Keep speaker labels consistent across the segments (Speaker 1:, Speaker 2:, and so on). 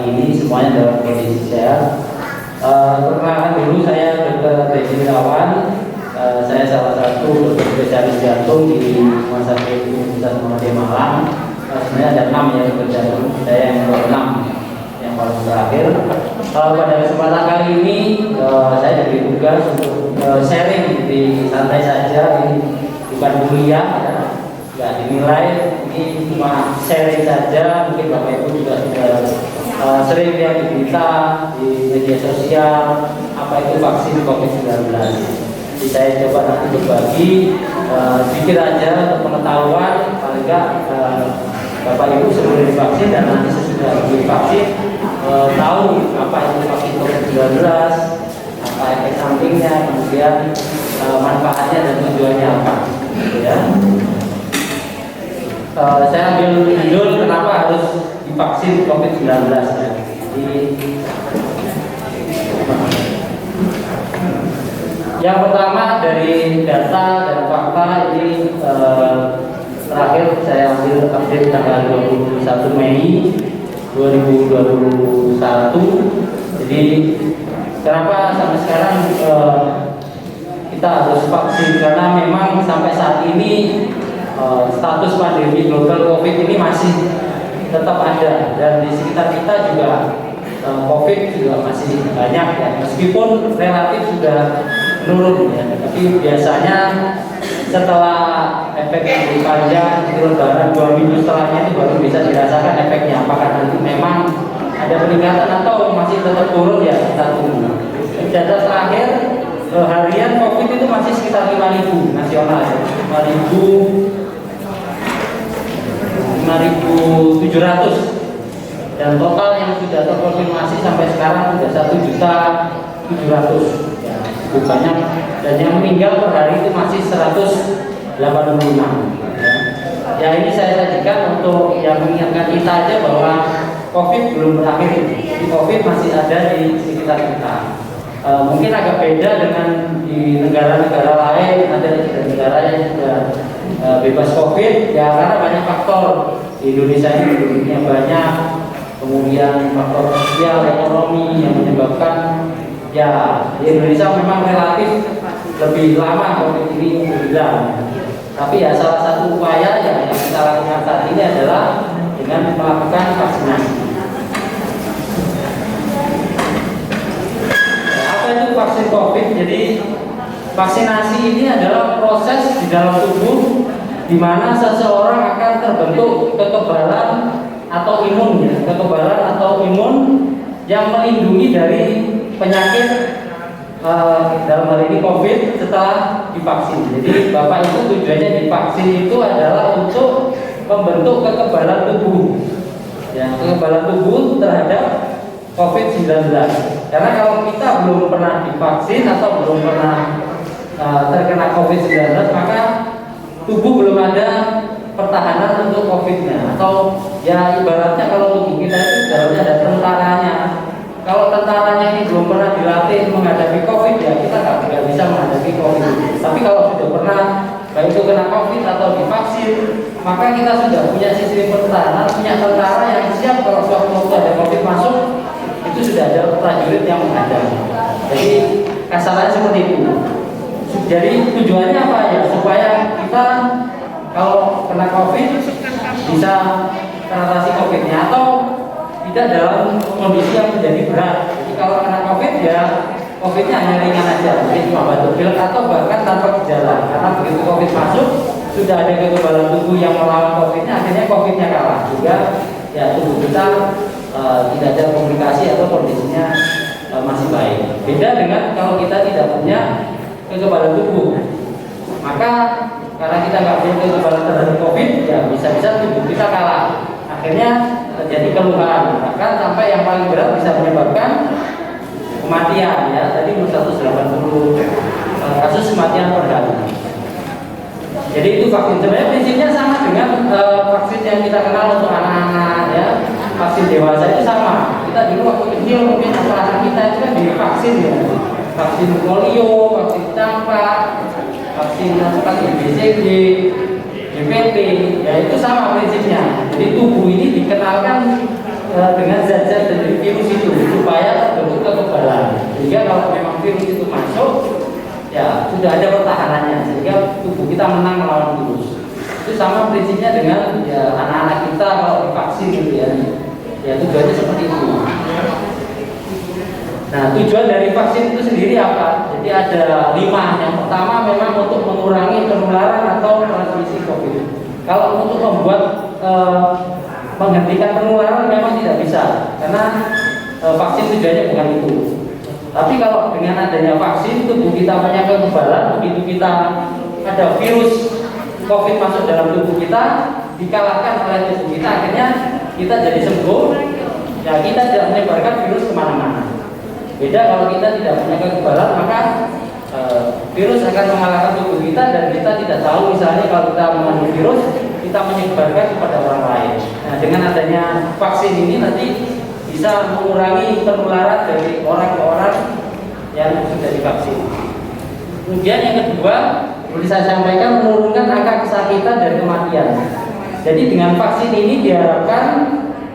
Speaker 1: pagi ini semuanya dalam kondisi sehat. Perkenalkan dulu, saya Dr. Deji Irawan. Saya salah satu dokter spesialis jantung di Rumah Sakit Universitas Muhammadiyah Malang. Sebenarnya ada 6 yang bekerja, saya yang ke-6 yang paling terakhir. Pada kesempatan kali ini saya diberi tugas untuk sharing di santai saja, ini bukan kuliah ya. Nggak dinilai, ini cuma sharing saja. Mungkin Bapak Ibu juga sudah sering lihat di berita, di media sosial, apa itu vaksin COVID-19. Jadi saya coba nanti berbagi sedikit aja untuk pengetahuan, paling nggak Bapak Ibu sebelum divaksin dan nanti sesudah divaksin tahu apa itu vaksin COVID-19, apa efek sampingnya, kemudian manfaatnya dan tujuannya apa, gitu ya. Saya ambil judul kenapa harus divaksin COVID-19 ya. Yang pertama dari data dan fakta ini terakhir saya ambil update tanggal 21 Mei 2021. Jadi kenapa sampai sekarang kita harus vaksin, karena memang sampai saat ini status pandemi global COVID ini masih tetap ada, dan di sekitar kita juga COVID juga masih banyak ya, meskipun relatif sudah menurun ya. Tapi biasanya setelah efek libur panjang, lebaran 2 minggu setelahnya itu baru bisa dirasakan efeknya. Apakah nanti memang ada peningkatan atau masih tetap turun ya, kita tunggu. Data terakhir harian COVID itu masih sekitar 5.000 nasional ya, 5.700, dan total yang sudah terkonfirmasi sampai sekarang sudah 1.700.000 ya, cukup banyak, dan yang meninggal per hari itu masih 186 ya. Ini saya sajikan untuk yang mengingatkan kita aja bahwa COVID belum berakhir, COVID masih ada di sekitar kita. Mungkin agak beda dengan di negara-negara lain, ada negara yang sudah bebas COVID ya, karena banyak faktor. Di Indonesia ini penduduknya banyak, kemudian faktor sosial, ekonomi yang menyebabkan ya di Indonesia memang relatif lebih lama COVID ini hilang. Tapi ya salah satu upaya yang kita lakukan saat ini adalah dengan melakukan vaksinasi. Apa itu vaksin COVID? Jadi vaksinasi ini adalah proses di dalam tubuh di mana seseorang akan terbentuk kekebalan atau imun, kekebalan atau imun yang melindungi dari penyakit dalam hal ini COVID setelah divaksin. Jadi Bapak Ibu, tujuannya divaksin itu adalah untuk membentuk kekebalan tubuh, ya, kekebalan tubuh terhadap COVID-19. Karena kalau kita belum pernah divaksin atau belum pernah terkena COVID-19, maka tubuh belum ada pertahanan untuk COVID-nya, atau ya ibaratnya kalau tubuh kita itu dalamnya ada tentaranya. Kalau tentaranya ini belum pernah dilatih menghadapi COVID, ya kita nggak bisa menghadapi COVID. Tapi kalau sudah pernah, baik itu kena COVID atau divaksin, maka kita sudah punya sistem pertahanan, punya tentara yang siap kalau suatu waktu ada COVID masuk, itu sudah ada prajurit yang menghadapi. Jadi kasarannya seperti itu. Jadi tujuannya apa ya? Supaya kita kalau kena COVID bisa teratasi COVID-nya, atau tidak dalam kondisi yang menjadi berat. Jadi kalau kena COVID ya COVID-nya hanya ringan aja, mungkin cuma batuk pilek atau bahkan tanpa gejala. Karena begitu COVID masuk, sudah ada kekebalan tubuh yang melawan COVID-nya, akhirnya COVID-nya kalah juga. Ya tubuh kita tidak ada komplikasi atau kondisinya masih baik. Beda dengan kalau kita tidak punya kekebalan tubuh, maka karena kita nggak punya kekebalan terhadap COVID, ya bisa-bisa tubuh kita kalah. Akhirnya terjadi keluhan, bahkan sampai yang paling berat bisa menyebabkan kematian. Ya, tadi 180 kasus kematian per hari. Jadi itu vaksin. Sebenarnya prinsipnya sama dengan vaksin yang kita kenal untuk anak-anak ya. Vaksin dewasa itu sama. Kita dulu waktu kecil mungkin anak-anak kita itu kan divaksin ya. Vaksin polio, vaksin campak, vaksin BCG, DPT, ya itu sama prinsipnya. Jadi tubuh ini dikenalkan dengan zat-zat dari sudah ada pertahanannya sehingga tubuh kita menang melawan virus. Itu sama prinsipnya dengan ya anak-anak kita kalau divaksin gitu ya. Ya tujuannya seperti itu. Nah, tujuan dari vaksin itu sendiri apa? Jadi ada 5. Yang pertama memang untuk mengurangi penularan atau transmisi COVID. Kalau untuk membuat menghentikan penularan memang tidak bisa, karena vaksin tujuannya bukan itu. Tapi kalau dengan adanya vaksin, tubuh kita punya kekebalan, begitu kita ada virus COVID masuk dalam tubuh kita, dikalahkan oleh tubuh kita, akhirnya kita jadi sembuh. Ya, kita tidak menyebarkan virus kemana-mana. Beda kalau kita tidak punya kekebalan, maka virus akan mengalahkan tubuh kita dan kita tidak tahu. Misalnya kalau kita mengandung virus, kita menyebarkan kepada orang lain. Nah, dengan adanya vaksin ini nanti bisa mengurangi penularan dari orang ke orang yang sudah divaksin. Kemudian yang kedua, seperti saya sampaikan, menurunkan angka kesakitan dan kematian. Jadi dengan vaksin ini diharapkan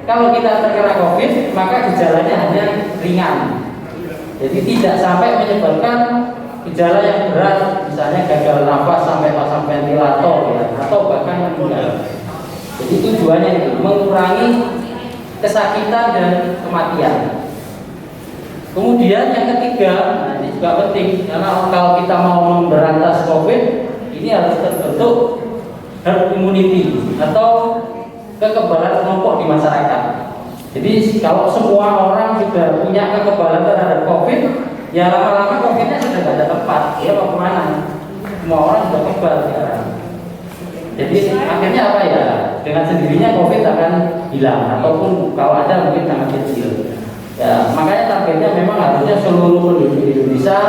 Speaker 1: kalau kita terkena COVID, maka gejalanya hanya ringan. Jadi tidak sampai menyebabkan gejala yang berat, misalnya gagal nafas sampai pasang ventilator ya, atau bahkan meninggal. Jadi tujuannya itu mengurangi kesakitan dan kematian. Kemudian yang ketiga, nah ini juga penting karena kalau kita mau memberantas COVID, ini harus terbentuk herd immunity atau kekebalan kelompok di masyarakat. Jadi kalau semua orang sudah punya kekebalan terhadap COVID, ya lama-lama COVID-nya sudah tidak ada tempat. Ya mau kemana? Semua orang sudah kebal sekarang. Jadi akhirnya apa ya? Dengan sendirinya COVID akan hilang, ataupun kalau ada mungkin sangat kecil. Ya makanya targetnya memang harusnya seluruh penduduk Indonesia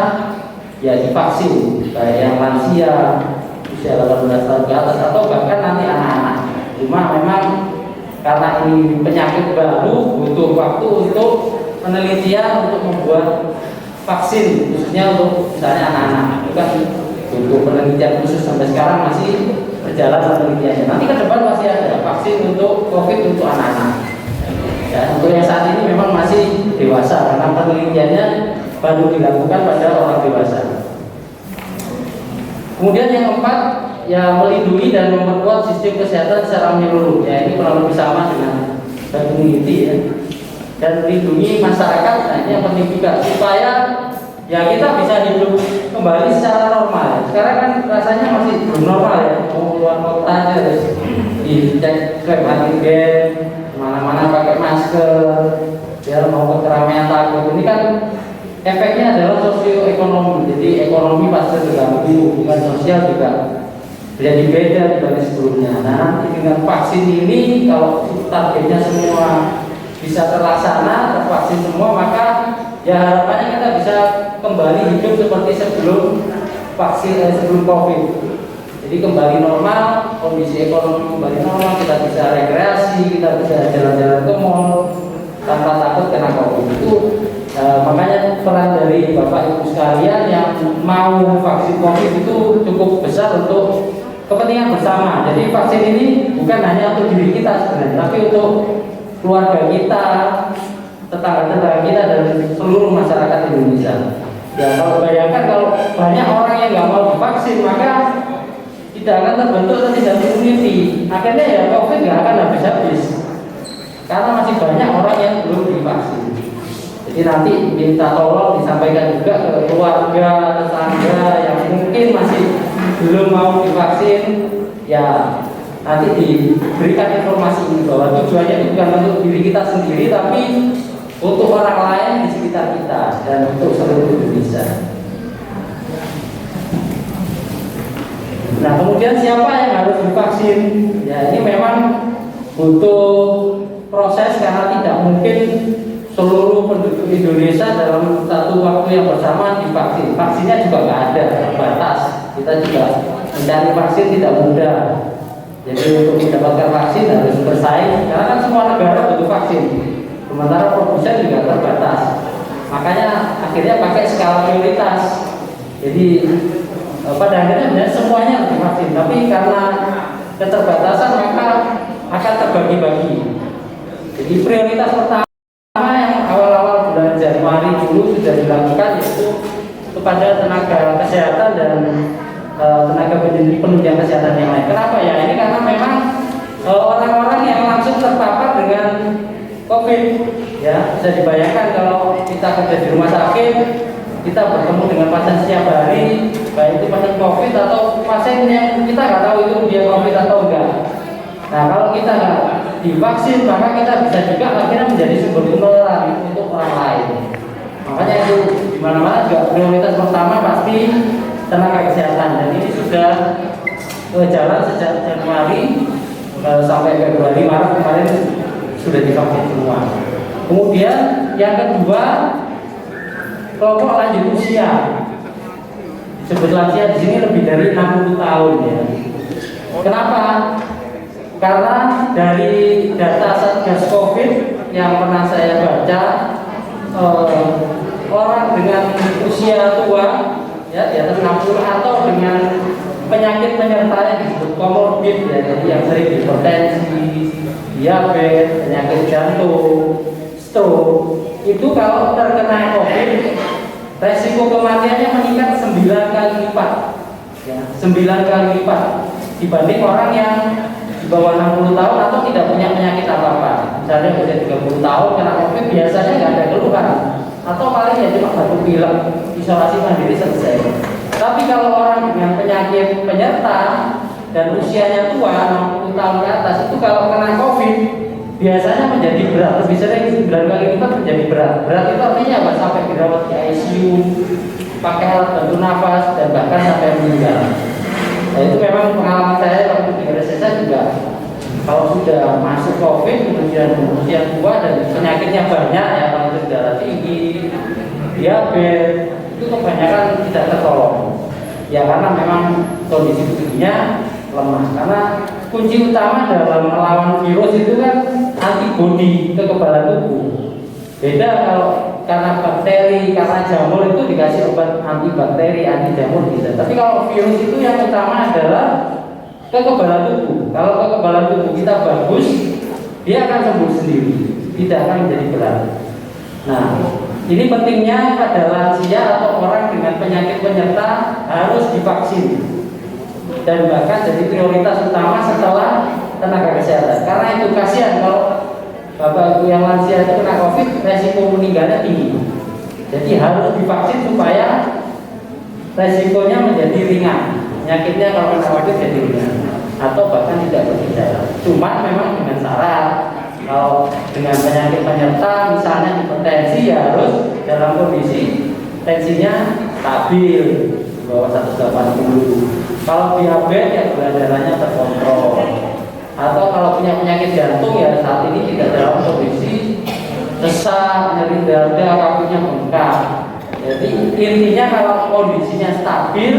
Speaker 1: ya divaksin, baik yang lansia, usia 18 tahun ke atas, atau bahkan nanti anak-anak. Cuma memang karena ini penyakit baru, butuh waktu untuk penelitian untuk membuat vaksin, khususnya untuk misalnya anak-anak. Itu kan butuh penelitian khusus, sampai sekarang masih berjalan penelitiannya. Nanti ke depan masih ada vaksin untuk COVID untuk anak-anak. Ya, untuk yang saat ini memang masih dewasa karena penelitiannya baru dilakukan pada orang dewasa. Kemudian yang keempat, ya melindungi dan memperkuat sistem kesehatan secara menyeluruh. Ya ini kurang lebih sama dengan herd immunity ya. Dan melindungi masyarakat, nah ini yang penting juga supaya ya kita bisa hidup kembali secara normal. Sekarang kan rasanya masih belum normal ya. Mau keluar kota aja terus dicek swab antigen, kemana-mana pakai masker, biar mau ke keramaian takut. Ini kan efeknya adalah sosioekonomi. Jadi ekonomi pasti terganggu, hubungan sosial juga jadi beda dibanding sebelumnya. Nah nanti dengan vaksin ini kalau targetnya semua bisa terlaksana, tervaksin semua, maka ya harapannya kita bisa kembali hidup seperti sebelum vaksin, sebelum COVID. Jadi kembali normal, kondisi ekonomi kembali normal, kita bisa rekreasi, kita bisa jalan-jalan ke mall tanpa takut kena COVID. Itu makanya peran dari Bapak Ibu sekalian yang mau vaksin COVID itu cukup besar untuk kepentingan bersama. Jadi vaksin ini bukan hanya untuk diri kita sebenarnya, tapi untuk keluarga kita, tetangga-tetangga kita, dan seluruh masyarakat Indonesia. Ya kalau bayangkan kalau banyak orang yang nggak mau divaksin, maka tidak akan terbentuk antibody immunity. Akhirnya ya COVID nggak akan habis-habis, karena masih banyak orang yang belum divaksin. Jadi nanti minta tolong disampaikan juga ke keluarga, tetangga yang mungkin masih belum mau divaksin, ya nanti diberikan informasi ini bahwa tujuannya bukan untuk diri kita sendiri, tapi untuk orang lain di sekitar kita dan untuk seluruh Indonesia. Nah kemudian siapa yang harus divaksin? Ya ini memang butuh proses karena tidak mungkin seluruh penduduk Indonesia dalam satu waktu yang bersamaan divaksin. Vaksinnya juga nggak ada, terbatas. Kita juga mencari vaksin tidak mudah. Jadi untuk mendapatkan vaksin harus bersaing, karena kan semua negara butuh vaksin. Sementara produsen juga terbatas. Makanya akhirnya pakai skala prioritas. Jadi pada akhirnya semuanya harus divaksin. Tapi karena keterbatasan maka akan terbagi-bagi. Jadi prioritas pertama yang awal-awal bulan Januari dulu sudah dilakukan yaitu kepada tenaga kesehatan dan tenaga penunjang kesehatan yang lain. Kenapa ya? Ini karena memang orang-orang yang langsung terpapar dengan COVID, ya bisa dibayangkan kalau kita kerja di rumah sakit, kita bertemu dengan pasien setiap hari, baik itu pasien COVID atau pasien yang kita nggak tahu itu dia COVID atau enggak. Nah kalau kita nggak divaksin, maka kita bisa juga akhirnya menjadi sumber penularan untuk orang lain. Makanya itu di mana-mana juga prioritas pertama pasti tenaga kesehatan, dan ini sudah jalan sejak Januari sampai Februari, Maret kemarin sudah divaksin semua. Kemudian yang kedua, kelompok lanjut usia. Disebut lansia di sini lebih dari 60 tahun ya. Kenapa? Karena dari data Satgas Covid yang pernah saya baca, orang dengan usia tua ya di atas 60 atau dengan penyakit penyertanya disebut komorbid ya, jadi yang sering hipertensi, diabetes, penyakit jantung, stroke, itu kalau terkena COVID, resiko kematiannya meningkat 9 kali lipat, ya, 9 kali lipat dibanding orang yang di bawah 60 tahun atau tidak punya penyakit apa-apa. Misalnya udah 30 tahun kena COVID biasanya nggak ada keluhan, atau paling ya cuma batuk pilek, isolasi mandiri selesai. Tapi kalau orang dengan penyakit penyerta dan usianya tua 60 tahun ke atas, itu kalau kena COVID biasanya menjadi berat, lebih sering 9 kali lipat menjadi berat. Berat itu artinya apa? Sampai dirawat di ICU, pakai alat bantu nafas, dan bahkan sampai meninggal. Nah itu memang pengalaman saya waktu di RSSA juga. Kalau sudah masuk COVID, kemudian usia tua dan penyakitnya banyak ya, kalau itu darah tinggi, diabetes, itu kebanyakan tidak tertolong. Ya karena memang kondisi tubuhnya lemah. Karena kunci utama dalam melawan virus itu kan antibodi, kekebalan tubuh. Beda kalau karena bakteri, karena jamur itu dikasih obat antibakteri, anti jamur bisa. Tapi kalau virus itu yang utama adalah kekebalan tubuh. Kalau kekebalan tubuh kita bagus, dia akan sembuh sendiri, tidak akan menjadi berat. Nah, ini pentingnya pada lansia atau orang dengan penyakit penyerta harus divaksin, dan bahkan jadi prioritas utama setelah tenaga kesehatan. Karena itu kasihan kalau bapak ibu yang lansia itu kena COVID, resiko meninggalnya tinggi. Jadi harus divaksin supaya resikonya menjadi ringan. Penyakitnya kalau kena COVID jadi ringan atau bahkan tidak bergejala. Cuma memang dengan syarat, kalau dengan penyakit penyerta misalnya hipertensi ya harus dalam kondisi tensinya stabil di bawah 180. Kalau diabetes ya gula darahnya terkontrol. Atau kalau punya penyakit jantung ya saat ini tidak dalam kondisi sesak, nyeri dada, kakinya bengkak. Jadi intinya kalau kondisinya stabil,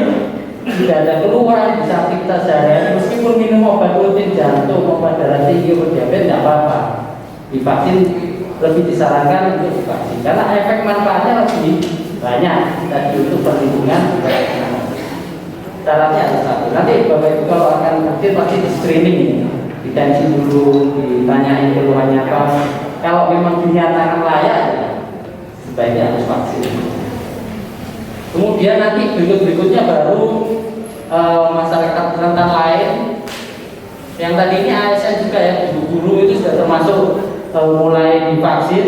Speaker 1: tidak ada keluhan, bisa aktivitas sehari-hari, meskipun minum obat rutin jantung, obat darah tinggi, obat diabetes tidak apa-apa. Divaksin lebih disarankan untuk divaksin karena efek manfaatnya lebih banyak tadi untuk perlindungan. Syaratnya ada satu. Nanti bapak ibu kalau akan vaksin pasti di screening, ditensi dulu, ditanyain keluhannya apa. Kalau memang dinyatakan layak, ya sebaiknya harus vaksin. Kemudian nanti berikutnya baru masyarakat rentan lain. Yang tadi ini ASN juga ya, guru-guru itu sudah termasuk mulai divaksin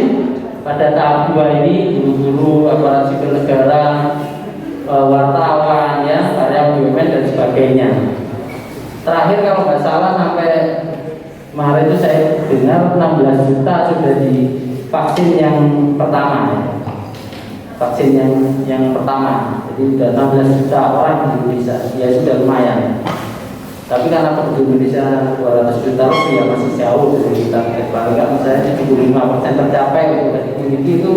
Speaker 1: pada tahap 2 ini, guru-guru, aparat sipil negara, wartawan ya, karya BUMN dan sebagainya. Terakhir kalau nggak salah sampai kemarin itu saya dengar 16 juta sudah divaksin yang pertama ya. Vaksin yang pertama, jadi sudah 16 juta orang di Indonesia, ya sudah lumayan. Tapi karena penduduk Indonesia 200 juta lebih ya masih jauh dari kita. Paling nggak misalnya 75% tercapai untuk immunity itu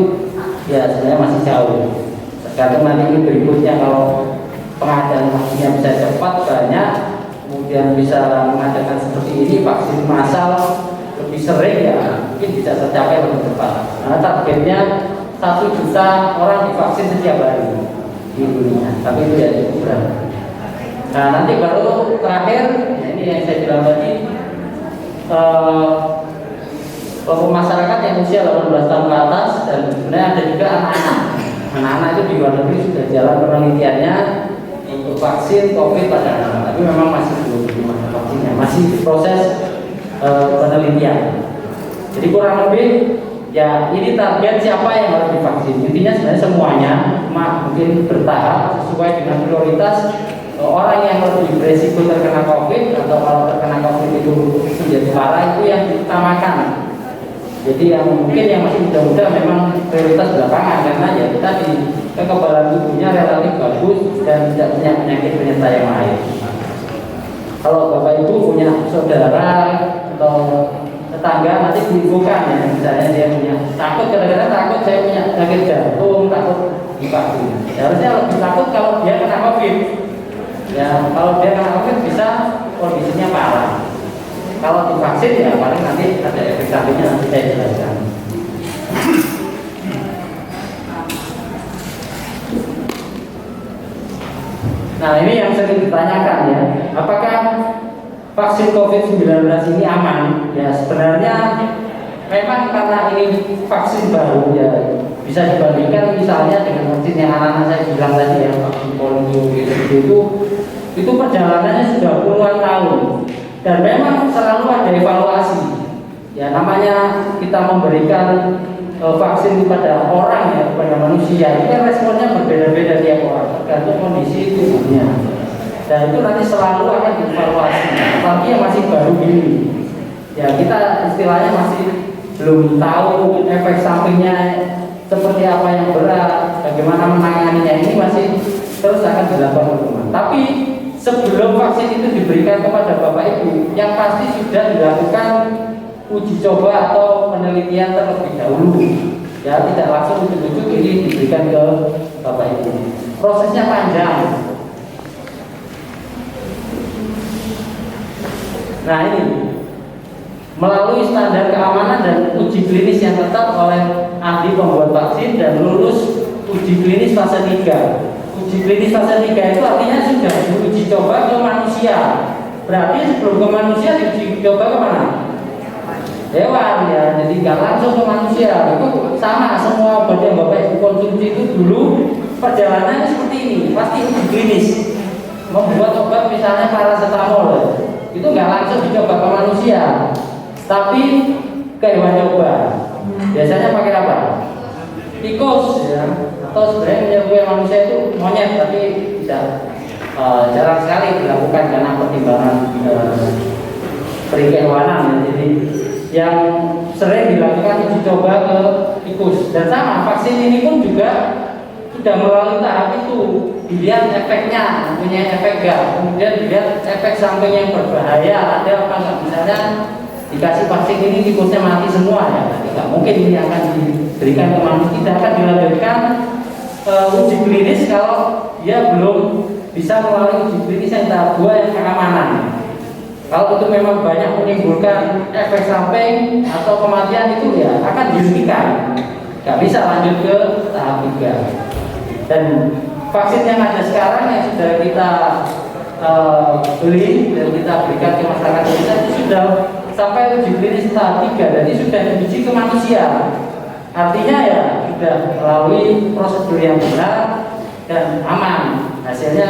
Speaker 1: ya sebenarnya masih jauh. Tergantung nanti ini berikutnya kalau pengadaan vaksinnya bisa cepat banyak, kemudian bisa mengadakan seperti ini vaksin massal lebih sering ya mungkin bisa tercapai lebih cepat. Karena targetnya 1 juta orang divaksin setiap hari di dunia, tapi itu ya cukup berat. Nah nanti baru terakhir, ya ini yang saya bilang tadi, kelompok masyarakat yang usia 18 tahun ke atas, dan sebenarnya ada juga anak-anak. Anak-anak itu di luar negeri sudah jalan penelitiannya untuk vaksin COVID pada anak, tapi memang masih belum ada vaksinnya, masih proses penelitian. Jadi kurang lebih ya ini target siapa yang harus divaksin. Intinya sebenarnya semuanya, cuma mungkin bertahap sesuai dengan prioritas orang yang lebih beresiko terkena COVID, atau kalau terkena COVID itu menjadi parah, itu yang diutamakan. Jadi yang mungkin yang masih muda-muda memang prioritas belakangan, karena ya kita di kekebalan tubuhnya relatif bagus dan tidak punya penyakit penyerta yang lain. Kalau Bapak Ibu punya saudara atau tetangga, nanti diinfokan ya, misalnya dia punya takut, kadang-kadang takut saya punya sakit jantung, takut divaksin. Harusnya lebih takut kalau dia kena COVID. Ya kalau dia kena COVID bisa kondisinya parah. Kalau divaksin ya paling nanti ada efek sampingnya, nanti saya jelaskan. Nah ini yang sering ditanyakan ya, apakah vaksin COVID-19 ini aman? Ya sebenarnya memang karena ini vaksin baru ya, bisa dibandingkan misalnya dengan vaksin yang anak-anak saya bilang tadi ya, vaksin polio itu perjalanannya sudah puluhan tahun dan memang selalu ada evaluasi. Ya namanya kita memberikan vaksin kepada orang ya, kepada manusia, ini kan responnya berbeda-beda tiap orang tergantung kondisi tubuhnya. Dan itu nanti selalu akan dievaluasi, apalagi yang masih baru ini. Ya kita istilahnya masih belum tahu efek sampingnya seperti apa yang berat, bagaimana menanganinya, ini masih terus akan dilakukan teman. Tapi sebelum vaksin itu diberikan kepada Bapak Ibu, yang pasti sudah dilakukan uji coba atau penelitian terlebih dahulu. Ya tidak langsung ujuk-ujuk ini diberikan ke Bapak Ibu. Prosesnya panjang. Nah ini melalui standar keamanan dan uji klinis yang ketat oleh ahli pembuat vaksin dan lulus uji klinis fase 3. Uji klinis fase 3 itu artinya sudah diuji coba ke manusia. Berarti sebelum ke manusia diuji coba ke mana? Hewan ya, jadi nggak langsung ke manusia. Itu sama semua obat yang Bapak Ibu konsumsi itu dulu perjalanannya seperti ini, pasti uji klinis. Membuat obat misalnya paracetamol itu nggak langsung dicoba ke manusia, tapi ke hewan coba. Biasanya pakai apa? Tikus ya, atau sebenarnya punya manusia itu monyet, tapi tidak jarang sekali dilakukan karena pertimbangan perikewanan ya. Jadi yang sering dilakukan uji coba ke tikus. Dan sama vaksin ini pun juga sudah melalui tahap itu, dilihat efeknya, punya efek gak, kemudian dilihat efek samping yang berbahaya ada apa nggak. Misalnya dikasih vaksin ini tikusnya mati semua ya, tidak mungkin ini akan diberikan ke manusia, tidak akan dilanjutkan uji klinis kalau dia belum bisa melalui uji klinis yang tahap 2 yang keamanan. Kalau itu memang banyak menimbulkan efek samping atau kematian, itu ya akan dihentikan, nggak bisa lanjut ke tahap 3. Dan vaksin yang ada sekarang yang sudah kita beli dan kita berikan ke masyarakat Indonesia itu sudah sampai uji klinis tahap 3, dan ini sudah diuji ke manusia. Artinya ya sudah melalui prosedur yang benar dan aman. Hasilnya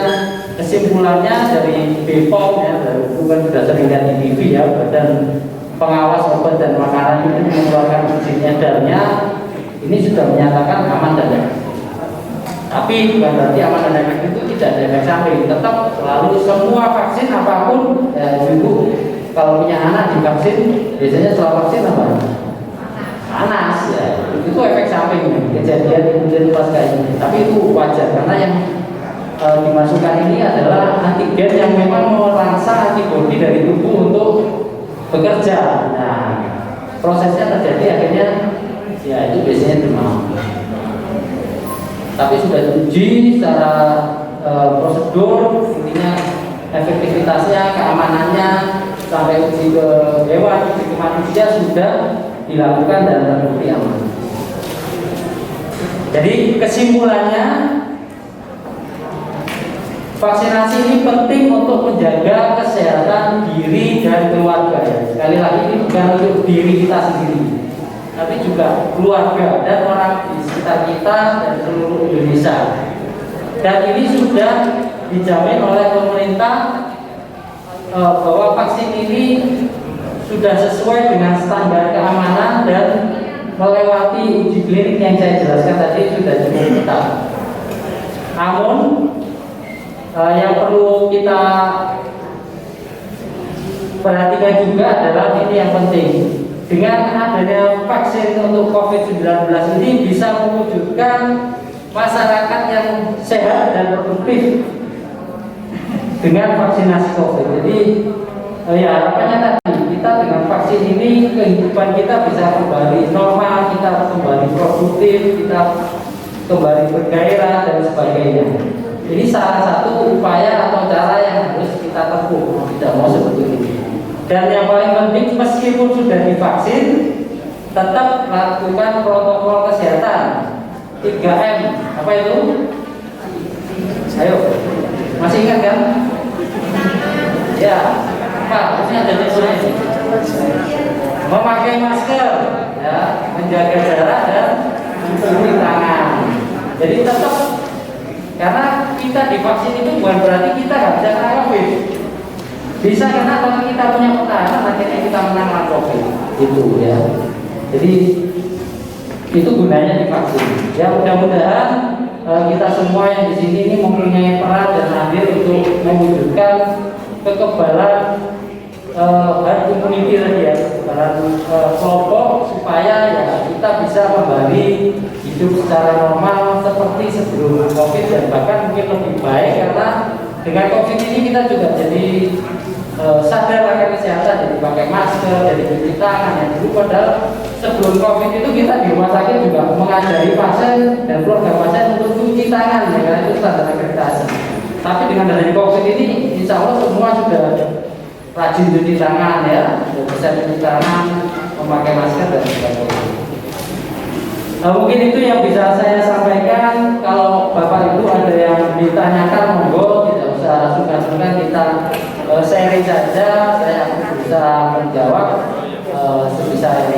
Speaker 1: kesimpulannya dari BPOM ya, dari bukan sudah sering lihat di TV ya, Badan Pengawas Obat dan Makanan ini mengeluarkan izin edarnya, ini sudah menyatakan aman dan efektif. Tapi bukan berarti aman dan efektif itu tidak ada efek samping. Tetap selalu semua vaksin apapun ya, ibu kalau punya anak divaksin biasanya setelah vaksin apa? Panas ya, itu efek samping kejadian kemudian pas kayak ini. Tapi itu wajar karena yang dimasukkan ini adalah antigen yang memang merangsang antibodi dari tubuh untuk bekerja. Nah, prosesnya terjadi akhirnya ya itu biasanya demam. Tapi sudah diuji secara prosedur, intinya efektivitasnya, keamanannya sampai uji ke hewan, uji ke manusia sudah dilakukan dan terbukti aman. Jadi kesimpulannya, vaksinasi ini penting untuk menjaga kesehatan diri dan keluarga ya. Sekali lagi ini bukan untuk diri kita sendiri, tapi juga keluarga dan orang di sekitar sekitar kita dan seluruh Indonesia. Dan ini sudah dijamin oleh pemerintah bahwa vaksin ini sudah sesuai dengan standar keamanan dan melewati uji klinik yang saya jelaskan tadi sudah cukup ketat. Namun yang perlu kita perhatikan juga adalah ini yang penting. Dengan adanya vaksin untuk COVID-19 ini bisa mewujudkan masyarakat yang sehat dan produktif dengan vaksinasi COVID. Jadi ya harapannya tadi kita dengan vaksin ini kehidupan kita bisa kembali normal, kita kembali produktif, kita kembali bergairah dan sebagainya. Ini salah satu upaya atau cara yang harus kita tempuh, tidak mau seperti ini. Dan yang paling penting, meskipun sudah divaksin, tetap lakukan protokol kesehatan 3M. Apa itu? Ayo, masih ingat kan? Ya, apa? Ini ada tulisannya. Memakai masker, ya, menjaga jarak dan mencuci tangan. Jadi tetap, karena kita divaksin itu bukan berarti kita nggak bisa kena COVID. Bisa karena kalau kita punya pertahanan akhirnya kita menang lawan COVID itu ya. Jadi itu gunanya divaksin. Ya mudah-mudahan kita semua yang di sini ini mempunyai peran dan andil untuk mewujudkan kekebalan herd immunity tadi ya, kekebalan kelompok supaya ya kita bisa kembali hidup secara normal seperti sebelum COVID dan bahkan mungkin lebih baik karena dengan COVID ini kita juga jadi sadar akan kesehatan, jadi pakai masker, jadi cuci tangan. Yang dulu padahal sebelum COVID itu kita di rumah sakit juga mengajari pasien dan keluarga pasien untuk cuci tangan, ya karena itu standar akreditasi. Tapi dengan adanya COVID ini, insya Allah semua sudah rajin cuci tangan ya, sudah bisa cuci tangan, memakai masker dan sebagainya. Nah, mungkin itu yang bisa saya sampaikan. Kalau Bapak Ibu ada yang ditanyakan, monggo, tidak usah sungkan-sungkan, kita sharing saja. Saya akan bisa menjawab sebisa